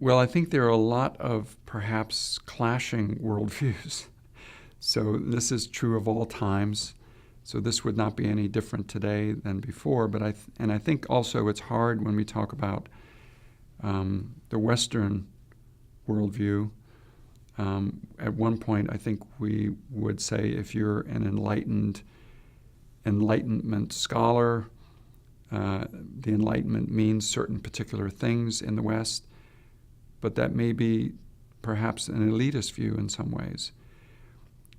Well, I think there are a lot of perhaps clashing worldviews. So this is true of all times. So this would not be any different today than before. But I think also it's hard when we talk about the Western worldview. At one point, I think we would say if you're an Enlightenment scholar, the Enlightenment means certain particular things in the West, but that may be perhaps an elitist view in some ways.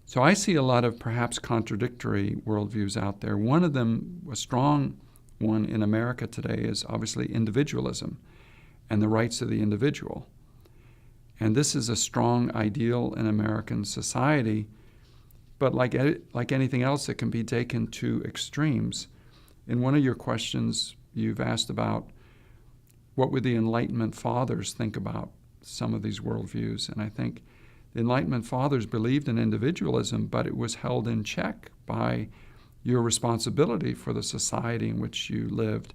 So I see a lot of perhaps contradictory worldviews out there. One of them, a strong one in America today, is obviously individualism and the rights of the individual. And this is a strong ideal in American society, but like anything else, it can be taken to extremes. In one of your questions, you've asked about what would the Enlightenment fathers think about some of these worldviews. And I think the Enlightenment fathers believed in individualism, but it was held in check by your responsibility for the society in which you lived.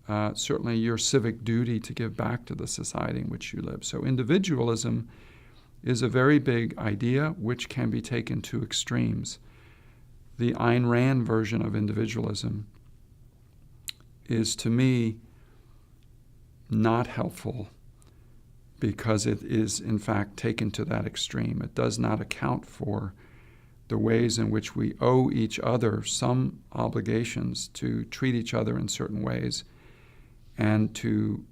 Certainly your civic duty to give back to the society in which you live. So individualism is a very big idea which can be taken to extremes. The Ayn Rand version of individualism is, to me, not helpful because it is, in fact, taken to that extreme. It does not account for the ways in which we owe each other some obligations to treat each other in certain ways and to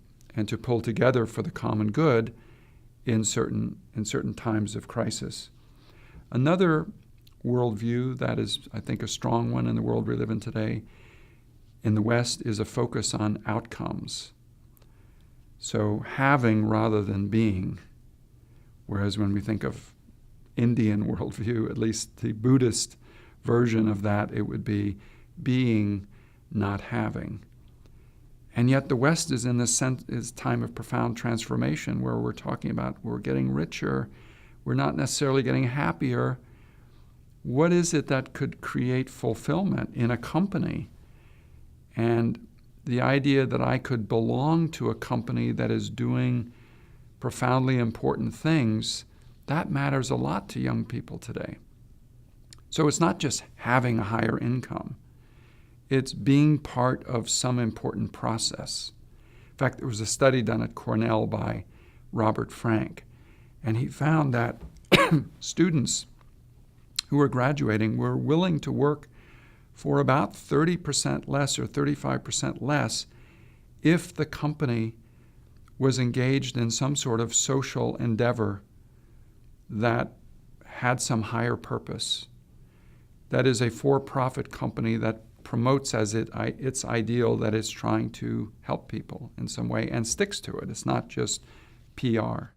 pull together for the common good in certain times of crisis. Another worldview that is, I think, a strong one in the world we live in today in the West is a focus on outcomes. So having rather than being, whereas when we think of Indian worldview, at least the Buddhist version of that, it would be being, not having. And yet the West is in this time of profound transformation where we're talking about we're getting richer, we're not necessarily getting happier. What is it that could create fulfillment in a company? And the idea that I could belong to a company that is doing profoundly important things, that matters a lot to young people today. So it's not just having a higher income. It's being part of some important process. In fact, there was a study done at Cornell by Robert Frank, and he found that students who were graduating were willing to work for about 30% less or 35% less if the company was engaged in some sort of social endeavor that had some higher purpose. That is a for-profit company that promotes as its ideal that it's trying to help people in some way and sticks to it. It's not just PR.